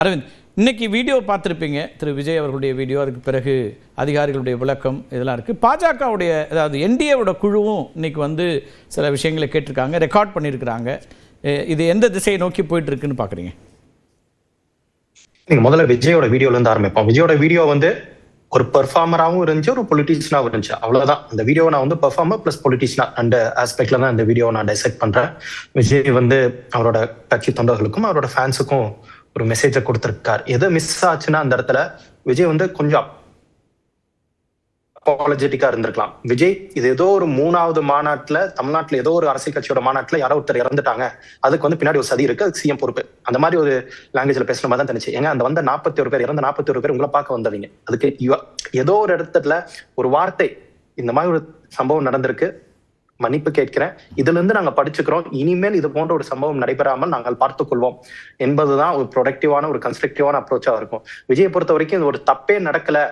அரவிந்த், இன்னைக்கு வீடியோ பார்த்துருப்பீங்க, திரு விஜய் அவர்களுடைய வீடியோ. அதுக்கு பிறகு அதிகாரிகளுடைய விளக்கம் இதெல்லாம் இருக்குது. பாஜகவுடைய, அதாவது என்டிஏவோட குழுவும் இன்னைக்கு வந்து சில விஷயங்களை கேட்டிருக்காங்க, ரெக்கார்ட் பண்ணியிருக்கிறாங்க. இது எந்த திசையை நோக்கி போயிட்டு இருக்குன்னு பார்க்குறீங்க? நீங்க முதல்ல விஜயோட வீடியோல இருந்து ஆரம்பிப்போம். விஜயோட வீடியோ வந்து ஒரு பெர்ஃபார்மராகவும் இருந்துச்சு, ஒரு பொலிட்டிஷியனாகவும் இருந்துச்சு. அவ்வளவுதான். அந்த வீடியோ நான் வந்து பெர்ஃபார்மர் பிளஸ் பொலிட்டிஷியனா அந்த ஆஸ்பெக்ட்ல தான் இந்த வீடியோ நான் டைசெக்ட் பண்றேன். விஜய் வந்து அவரோட கட்சி தொண்டர்களுக்கும் அவரோட ஃபேன்ஸுக்கும் ஒரு மெசேஜை கொடுத்திருக்காரு. எது மிஸ் ஆச்சுன்னா அந்த இடத்துல விஜய் வந்து கொஞ்சம் அப்பாலஜெட்டிக்கா இருந்திருக்கலாம். விஜய் இது ஏதோ ஒரு 3வது மாநாட்டுல, தமிழ்நாட்டுல ஏதோ ஒரு அரசியல் கட்சியோட மாநாட்டுல யாரோ ஒருத்தர் இறந்துட்டாங்க, அதுக்கு வந்து பின்னாடி ஒரு சதி இருக்கு, அதுக்கு சிஎம் பொறுப்பு, அந்த மாதிரி ஒரு லாங்குவேஜ்ல பேசுற மாதிரி தான் தெரிஞ்சு. ஏங்க அந்த வந்த 41 பேர், இறந்த 41 பேர் உங்களை பார்க்க வந்தவங்க. அதுக்கு ஏதோ ஒரு இடத்துல ஒரு வார்த்தை, இந்த மாதிரி ஒரு சம்பவம் நடந்திருக்கு, மன்னிப்பு கேட்கிறேன், இதுல இருந்து நாங்க படிச்சுக்கிறோம், இனிமேல் இது போன்ற ஒரு சம்பவம் நடைபெறாமல் நாங்கள் பார்த்துக் கொள்வோம் என்பதுதான் ஒரு ப்ரொடக்டிவான, ஒரு கன்ஸ்ட்ரக்டிவான அப்ரோச்சா இருக்கும். விஜயை பொறுத்த வரைக்கும் இது ஒரு தப்பே நடக்கல,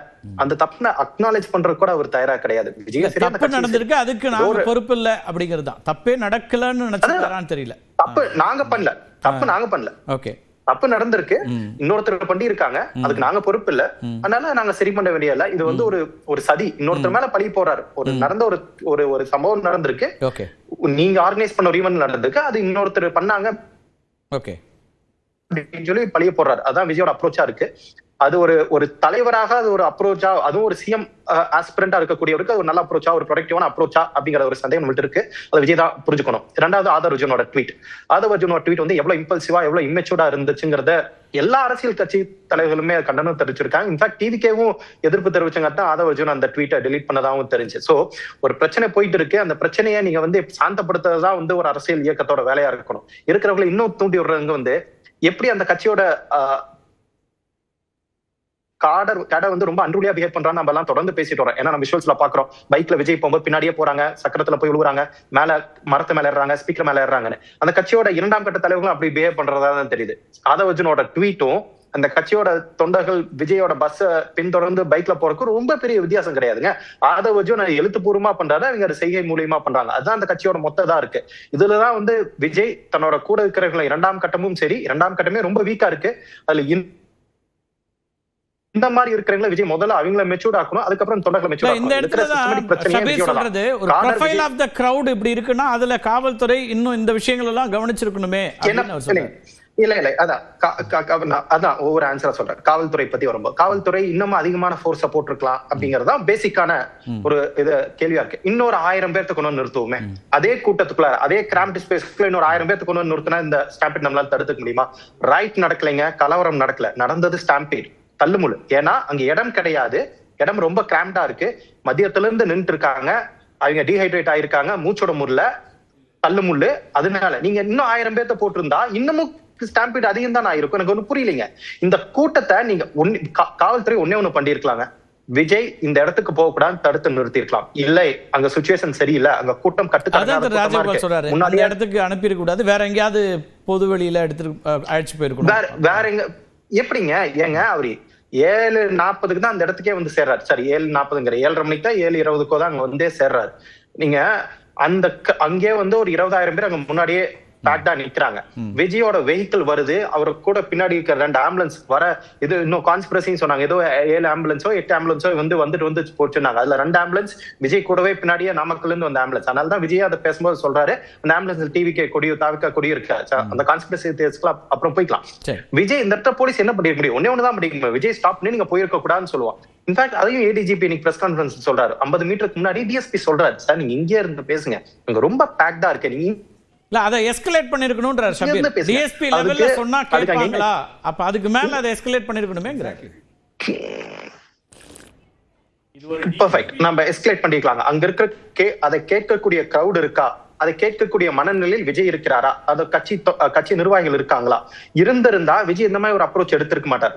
அந்த தப்பை அக்னாலேஜ் பண்றது கூட அவர் தயாரா கிடையாது. விஜய் தப்பு நடந்திருக்கு, அதுக்கு நாங்க பொறுப்பு இல்ல அப்படிங்கிறது தான். தப்பே நடக்கலன்னு நினைச்சாரான்னு தெரியல. தப்பு நாங்க பண்ணல. ஓகே, தப்பு நடந்திருக்கு, இன்னொருத்தர் பண்ணி இருக்காங்க, அதுக்கு நாங்க பொறுப்பு இல்ல, அதனால நாங்க சரி பண்ண வேண்டிய இல்ல. இது வந்து ஒரு சதி, இன்னொருத்தர் மேல பழி போறாரு. ஒரு நடந்த ஒரு சம்பவம் நடந்திருக்கு, நீங்க ஆர்கனைஸ் பண்ண ஒரு ஈவென்ட் நடந்திருக்கு, அது இன்னொருத்தர் பண்ணாங்க அப்படின்னு சொல்லி பழிய போடுறாரு. அதான் விஜயோட அப்ரோச்சா இருக்கு. அது ஒரு தலைவராக அது ஒரு அப்ரோச்சா, அதுவும் ஒரு சிஎம் ஆஸ்பிரண்டா இருக்கக்கூடியவருக்கு ஒரு நல்ல அப்ரோச்சா, ஒரு ப்ரொடக்டிவான அப்ரோச்சா அப்படிங்கிற ஒரு சந்தேகம் நம்மள்ட்ட இருக்கு. அதை விஜய் தான் புரிஞ்சுக்கணும். இரண்டாவது ஆதர் அர்ஜுனோட ட்வீட் வந்து எவ்வளவு இம்பல்சிவா, எவ்வளவு இம்மெச்சூர்டா இருந்துச்சுங்கிறத எல்லா அரசியல் கட்சி தலைவர்களுமே கண்டனம் தெரிவிச்சிருக்காங்க. இன்ஃபேக்ட் டிவிகேவும் எதிர்ப்பு தெரிவிச்சங்க தான் ஆதர் அர்ஜுன் அந்த ட்வீட்டை டெலீட் பண்ணதாகவும் தெரிஞ்சு. சோ ஒரு பிரச்சனை போயிட்டு இருக்கு, அந்த பிரச்சனையை நீங்க வந்து சாந்தப்படுத்துறதுதான் வந்து ஒரு அரசியல் இயக்கத்தோட வேலையா இருக்கணும். இருக்கிறவங்களை இன்னும் தூண்டி விடுறவங்க வந்து எப்படி அந்த கட்சியோட கடை வந்து ரொம்ப அன்றுலியா பிஹேவ் பண்றான்னு நம்ம எல்லாம் தொடர்ந்து பேசிட்டு வரோம். ஏன்னா நம்ம விஷுவல்ஸ்ல பாக்குறோம், பைக்ல விஜய் போகும்போது பின்னாடியே போறாங்க, சக்கரத்துல போய் விழுகுறாங்க, மேல மரத்து மேல ஏறாங்க, ஸ்பீக்கர் மேல ஏறாங்கன்னு. அந்த கட்சியோட 2ஆம் கட்ட தலைவர்களும் அப்படி பிஹேவ் பண்றதா தான் தெரியுது. ஆதவ் அர்ஜுனோட ட்வீட்டும் அந்த கட்சியோட தொண்டர்கள் விஜயோட பஸ் பின்தொடர்ந்து பைக்ல போறதுக்கு ரொம்ப பெரிய வித்தியாசம் கிடையாதுங்க. ஆதவ் அர்ஜுன் எழுத்துப்பூர்வமா பண்றாரு, அவங்க செய்கை மூலியமா பண்றாங்க. அதுதான் அந்த கட்சியோட மொத்ததா இருக்கு. இதுலதான் வந்து விஜய் தன்னோட கூட இருக்கிறவங்களை 2ஆம் கட்டமும் சரி, 2ஆம் கட்டமே ரொம்ப வீக்கா இருக்கு. அதுல இந்த மாதிரி இருக்கிறவங்கள விஜய் முதல்ல அவங்கள மெச்சூர்ட் ஆக்கணும், அதுக்கப்புறம் தொண்டர்களை மெச்சூர்ட் ஆக்கணும். இந்த இடத்துல தான் சொல்றது, ஒரு ப்ரொஃபைல் ஆஃப் தி கிரவுட் இப்படி இருக்குன்னா அதுல காவல்துறை இன்னும் இந்த விஷயங்கள் எல்லாம் கவனிச்சிருக்கணுமே. இல்ல அதான் ஒவ்வொரு ஆன்சரா சொல்றேன். காவல்துறை பத்தி வரும்போது காவல்துறை இன்னும் அதிகமான ஃபோர்ஸ போட்டிருக்கலாம் அப்படிங்கறதா பேசிக்கான ஒரு இது கேள்வியா இருக்கு. இன்னொரு 1000 பேர்த்த கொண்டு வந்து நிறுத்துவோமே, அதே கூட்டத்துக்குள்ள, அதே கிராம்ட் ஸ்பேஸ்க்குள்ள இன்னொரு 1000 பேர்த்த கொண்டு வந்து நிறுத்தினா இந்த ஸ்டாம்பீட் நம்மளால தடுத்துக்க முடியுமா? ரைட் நடக்கலைங்க, கலவரம் நடக்கல, நடந்தது ஸ்டாம்பீட், தள்ளுமுள்ளு. ஏன்னா அங்க இடம் கிடையாது, இடம் ரொம்ப கிராம்டா இருக்கு, மதியத்துல இருந்து நின்று இருக்காங்க, அவங்க டீஹைட்ரேட் ஆயிருக்காங்க, மூச்சோட முள்ள தள்ளுமுள்ளு. அதனால நீங்க இன்னும் 1000 பேர்த்த போட்டிருந்தா இன்னமும் ஸ்டாம்பீட் அதிகம் தான் ஆயிருக்கும். எனக்கு ஒண்ணு புரியலைங்க. இந்த கூட்டத்தை நீங்க காவல்துறை ஒண்ணு பண்ணிருக்கலாங்க, விஜய் இந்த இடத்துக்கு போக கூடாது தடுத்து நிறுத்தி இருக்கலாம். இல்லை, அங்க சிச்சுவேஷன் சரியில்லை, அங்க கூட்டம் கட்டுக்காது, முன்னாடி இடத்துக்கு அனுப்பியிருக்க கூடாது, வேற எங்கேயாவது பொது வெளியில எடுத்துட்டு அழைச்சு போயிருக்கணும். வேற எங்க எப்படிங்க? ஏங்க அவரு 7:40 தான் அந்த இடத்துக்கே வந்து சேர்றாரு. சரி, 7:40 7:30 மணிக்கு தான் 7:20 தான் அங்க வந்தே சேர்றாரு. நீங்க அங்கே வந்து ஒரு 20,000 பேர் அங்க முன்னாடியே பேக்டா நிக்கிறாங்க. விஜயோட வெஹிக்கிள் வருது, அவரு கூட பின்னாடி இருக்கிற 2 ஆம்புலன்ஸ் வர, இது இன்னும் கான்ஸ்பிரசின்னு சொன்னாங்க, ஏதோ 7 ஆம்புலன்ஸோ 8 ஆம்புலன்ஸோ வந்துட்டு போச்சுன்னாங்க. அதுல 2 ஆம்புலன்ஸ் விஜய் கூடவே பின்னாடியே நாமக்கல்ல இருந்து வந்த ஆம்புலன்ஸ். அதனாலதான் விஜய் அதை பேசும்போது சொல்றாரு, அந்த ஆம்புலன்ஸ் டிவிகே கொடியோ தாவிக்கா கொடி இருக்கு. அந்த கான்ஸ்பிரசி அப்புறம் போய்க்கலாம். விஜய் இந்த இடத்துல போலீஸ் என்ன பண்ணிருக்க முடியும்? ஒன்னே தான் முடியும், விஜய் ஸ்டாப் பண்ணி நீங்க போயிருக்க கூடாதுன்னு சொல்லுவான். இன்ஃபேக்ட் அதையும் ஏடிஜிபி இன்னைக்கு பிரஸ் கான்ஃபரன்ஸ் சொல்றாரு, 50 மீட்டருக்கு முன்னாடி டிஎஸ்பி சொல்றாரு, சார் நீங்க இங்கே இருந்து பேசுங்க, நீங்க ரொம்ப பேக்டா இருக்கு, நீங்க இல்ல அதை எஸ்கலேட் பண்ணிருக்கணும்ன்றார் ஷபீர். டிஎஸ்பி லெவல்ல சொன்னா கேட்பாங்களா? அப்ப அதுக்கு மேல அதை எஸ்கலேட் பண்ணிருக்கணுமேங்கறாங்க. பெர்ஃபெக்ட், நம்ம எஸ்கலேட் பண்ணிக்கலாம். அங்க இருக்க அதை கேட்கக்கூடிய கிரவுட் இருக்கா, அதை கேட்கக்கூடிய மனநிலையில் விஜய் இருக்கிறாரா, அது கட்சி நிர்வாகிகள் இருக்காங்களா? இருந்திருந்தா விஜய் இந்த மாதிரி ஒரு அப்ரோச் எடுத்திருக்க மாட்டார்.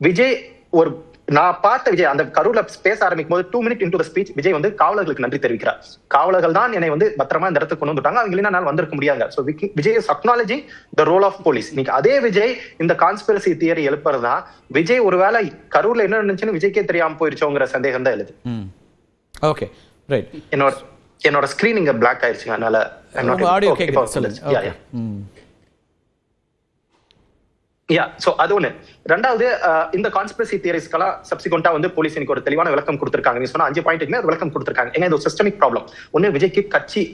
விஜய் ஒரு நான் பார்த்த விஜய் அந்த கரூர்ல பேச ஆரம்பிக்கும் போது 2 minutes into the speech Vijay வந்து காவலர்களுக்கு நன்றி தெரிவிக்கிறார். காவலர்கள் தான் என்னை வந்து பத்திரமா இந்த இடத்துக்கு கொண்டு வந்துட்டாங்க, அவங்க இல்லைன்னா வந்திருக்க முடியாங்க. So Vijay is acknowledging the role of police. நீங்க அதே விஜய் இந்த கான்ஸ்பிரசி தியரி எழுப்புறதா, விஜய் ஒருவேளை கரூர்ல என்ன நடந்துச்சுன்னு விஜய்க்கே தெரியாம போயிருச்சோங்கிற சந்தேகம் தான் எழுது. Okay, right. என்னோட ஸ்கிரீன் இங்க பிளாக் ஆயிருச்சுங்க, அதனால ஆடியோ கேக்குது. சோ அது ஒண்ணு. ரெண்டாவது, இந்த கான்ஸ்பிரசி தியரிஸ்க்கெல்லாம் சப்சிக்வெண்டா வந்து போலீஸ் இன்னைக்கு ஒரு தெளிவான விளக்கம் கொடுத்திருக்காங்க. நீ சொன்ன 5 பாயிண்ட்டுக்குமே ஒரு விளக்கம் கொடுத்திருக்காங்க. ஏன்னா இது ஒரு சிஸ்டமிக் ப்ராப்ளம். ஒண்ணு, விஜய்க்கு கட்சி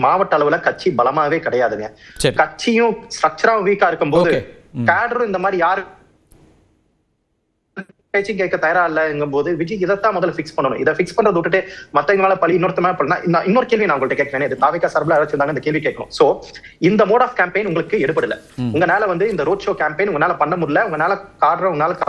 மாவட்ட அளவுல கட்சி பலமாவே கிடையாதுங்க. கட்சியும் ஸ்ட்ரக்சராவும் வீக்கா இருக்கும்போது கேடரும் இந்த மாதிரி யாரு பேச்சும் கேட்க தயாரா இல்லங்கும் போது விஜய் இதைத்தான் முதல்ல பிக்ஸ் பண்ணணும். இதை பிக்ஸ் பண்றது விட்டுட்டு மத்தவங்க மேல பழி இன்னொருத்த மேல பண்ணா இன்னொரு கேள்வி நான் உங்கள்கிட்ட கேட்கிறேன். இது தாவேகா சார்பில் அழைச்சிருந்தாங்க, இந்த கேள்வி கேட்கணும். சோ இந்த மோட் ஆஃப் கேம்பெயின் உங்களுக்கு எடுபடல. உங்களால வந்து இந்த ரோட் ஷோ கேம்பெயின் உங்களால பண்ண முடியல, உங்களால கார்டரை உங்களால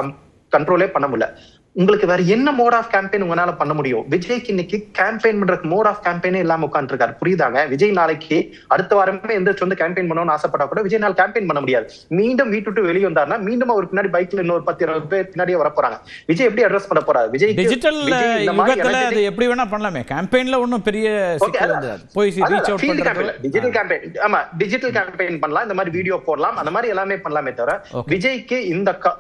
கண்ட்ரோலே பண்ண முடியல. உங்களுக்கு வேற என்ன மோட் ஆஃப் கேம்பெயின் உங்களால பண்ண முடியும்? விஜய்க்கு இன்னைக்கு கேம்பெயின் பண்றதுக்கு மோட் ஆஃப் கேம்பெயினே இல்லாம உட்காந்துருக்காரு. புரியுதாங்க? விஜய் நாளைக்கு அடுத்த வாரமே எந்திரிச்சு வந்து கேம்பெயின் பண்ணணும்னு ஆசைப்பட்டா கூட விஜய் நாள் கேம்பெயின் பண்ண முடியாது. மீண்டும் வீட்டு விட்டு வெளியே வந்தாருன்னா மீண்டும் அவர் பின்னாடி பைக்ல இன்னொரு 10-20 பேர் பின்னாடியே வர போறாங்க. விஜய் எப்படி அட்ரஸ் பண்ண போறாரு? விஜய் டிஜிட்டல் யுகத்துல அது எப்படி வேணா பண்ணலாமே. கேம்பெயின்ல ஒண்ணும் பெரிய சிக்கல் இல்ல. போய் ரீச் அவுட் பண்றது டிஜிட்டல் கேம்பெயின். ஆமா, டிஜிட்டல் கேம்பெயின் பண்ணலாம், இந்த மாதிரி வீடியோ போடலாம், அந்த மாதிரி எல்லாமே பண்ணலாமே தவிர விஜய்க்கு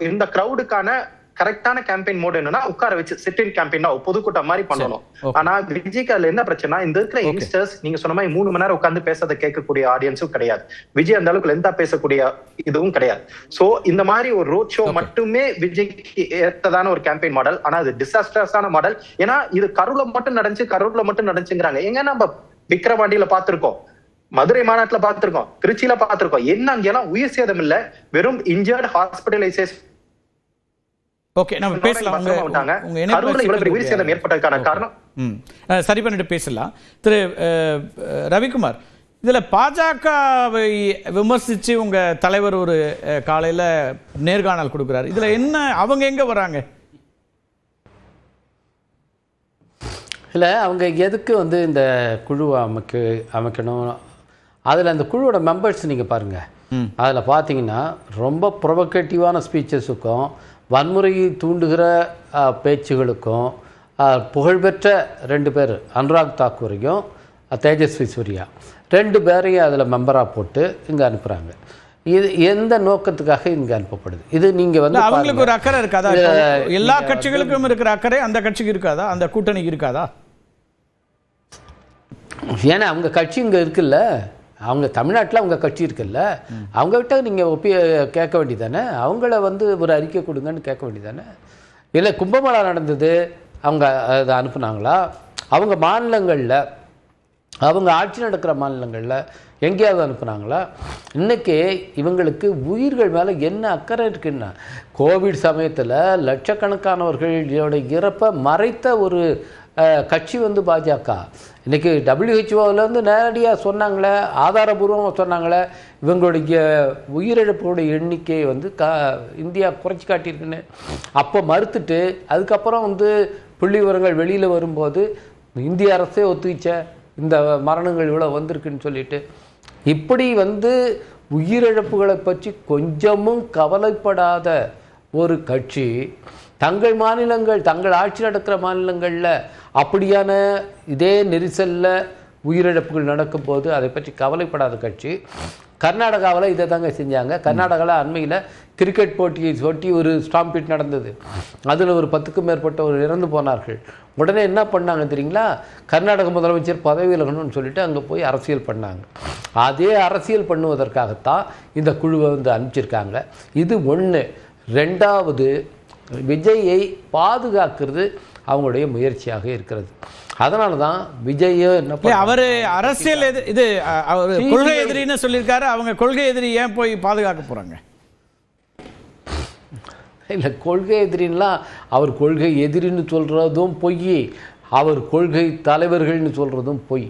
இந்த கிரவுடுக்கான கரெக்டான கேம்பெயின் மோட் என்னன்னா உட்கார வச்சு சிட்டிங் கேம்பெயினா பொதுக்கூட்டம் மாதிரி பண்ணணும். ஆனா விஜய்க்கு அதுல என்ன பிரச்சனை, இந்த இருக்கிற யங்ஸ்டர்ஸ் நீங்க சொன்ன மாதிரி 3 மணி நேரம் உட்கார்ந்து பேசறதை கேட்கக்கூடிய ஆடியன்ஸும் கிடையாது. விஜய் அந்த அளவுக்கு லென்த்தா பேசக்கூடிய இதுவும் கிடையாது. சோ இந்த மாதிரி ஒரு ரோட் ஷோ மட்டுமே விஜய்க்கு ஏற்றதான ஒரு கேம்பெயின் மாடல். ஆனா அது டிசாஸ்டர்ஸான மாடல். ஏன்னா இது கரூர்ல மட்டும் நடந்துச்சுங்கிறாங்க. எங்க நம்ம விக்கிரவாண்டியில பாத்திருக்கோம், மதுரை மாநாட்டுல பாத்திருக்கோம், திருச்சியில பாத்திருக்கோம். என்ன அங்கெல்லாம் உயிர் சேதம் இல்ல, வெறும் இன்ஜர்ட் ஹாஸ்பிட்டலைசேஷன். ஓகே, நம்ம பேசலாம். உயிர் சேதம் ஏற்பட்டதுக்கான காரணம் சரி பண்ணிட்டு பேசலாம். திரு ரவிக்குமார், இதுல பாஜகவை விமர்சிச்சு உங்க தலைவர் ஒரு காலையில நேர்காணல் கொடுக்கிறார். இதுல என்ன, அவங்க எங்க வராங்க? இல்லை, அவங்க எதுக்கு வந்து இந்த குழுவை அமைக்கணும்? அதில் அந்த குழுவோட மெம்பர்ஸ் நீங்கள் பாருங்கள். அதில் பார்த்தீங்கன்னா ரொம்ப ப்ரொவகேட்டிவான ஸ்பீச்சஸுக்கும் வன்முறையை தூண்டுகிற பேச்சுகளுக்கும் புகழ்பெற்ற 2 பேர், அனுராக் தாக்கூரையும் தேஜஸ்வி சூர்யா 2 பேரையும் அதில் மெம்பராக போட்டு இங்கே அனுப்புகிறாங்க. இது எந்த நோக்கத்துக்காக இங்கே அனுப்பப்படுது? இது நீங்கள் வந்து அவங்களுக்கு ஒரு அக்கறை இருக்காதா? எல்லா கட்சிகளுக்கும் இருக்கிற அக்கறை அந்த கட்சிக்கு இருக்காதா? அந்த கூட்டணிக்கு இருக்காதா? ஏன்னா அவங்க கட்சி இங்கே இருக்குல்ல, அவங்க தமிழ்நாட்டில் அவங்க கட்சி இருக்குல்ல, அவங்ககிட்ட நீங்கள் கேட்க வேண்டியதானே? அவங்கள வந்து ஒரு அறிக்கை கொடுங்கன்னு கேட்க வேண்டியதானே? இல்லை, கும்பமேளா நடந்தது, அவங்க அதை அனுப்புனாங்களா? அவங்க மாநிலங்களில், அவங்க ஆட்சி நடக்கிற மாநிலங்களில் எங்கேயாவது அனுப்புனாங்களா? இன்றைக்கி இவங்களுக்கு உயிர்கள் மேலே என்ன அக்கறை இருக்குன்னா, கோவிட் சமயத்தில் லட்சக்கணக்கானவர்களோட இறப்பை மறைத்த ஒரு கட்சி வந்து பாஜக. இன்றைக்கி WHO வந்து நேரடியாக சொன்னாங்களே, ஆதாரபூர்வமாக சொன்னாங்களே, இவங்களுடைய உயிரிழப்புடைய எண்ணிக்கையை வந்து இந்தியா குறைச்சி காட்டியிருக்குன்னு. அப்போ மறுத்துட்டு அதுக்கப்புறம் வந்து புள்ளி விவரங்கள் வெளியில் வரும்போது இந்திய அரசே ஒத்துக்கிச்ச இந்த மரணங்கள் இவ்வளோ வந்திருக்குன்னு சொல்லிட்டு, இப்படி வந்து உயிரிழப்புகளை பற்றி கொஞ்சமும் கவலைப்படாத ஒரு கட்சி தங்கள் மாநிலங்கள், தங்கள் ஆட்சி நடக்கிற மாநிலங்களில் அப்படியான இதே நெரிசலில் உயிரிழப்புகள் நடக்கும்போது அதை பற்றி கவலைப்படாத கட்சி. கர்நாடகாவில் இதை தாங்க செஞ்சாங்க. கர்நாடகாவில் அண்மையில் கிரிக்கெட் போட்டியை ஒட்டி ஒரு ஸ்டாம்பீட் நடந்தது. அதில் ஒரு 10க்கும் மேற்பட்டவர் இறந்து போனார்கள். உடனே என்ன பண்ணாங்க தெரியுங்களா? கர்நாடக முதலமைச்சர் பதவி விலகணும்னு சொல்லிட்டு அங்கே போய் அரசியல் பண்ணாங்க. அதே அரசியல் பண்ணுவதற்காகத்தான் இந்த குழுவை வந்து அனுப்பிச்சிருக்காங்க. இது ஒன்று. 2வது, விஜயை பாதுகாக்கிறது அவங்களுடைய முயற்சியாக இருக்கிறது. அதனால தான் விஜய் அவர் அரசியல் இது அவர் கொள்கை எதிரின்னு சொல்லியிருக்காரு. அவங்க கொள்கை எதிரி ஏன் போய் பாதுகாக்க போறாங்க? இல்லை, கொள்கை எதிரின்லாம் அவர் கொள்கை எதிரின்னு சொல்றதும் பொய், அவர் கொள்கை தலைவர்கள்னு சொல்றதும் பொய்.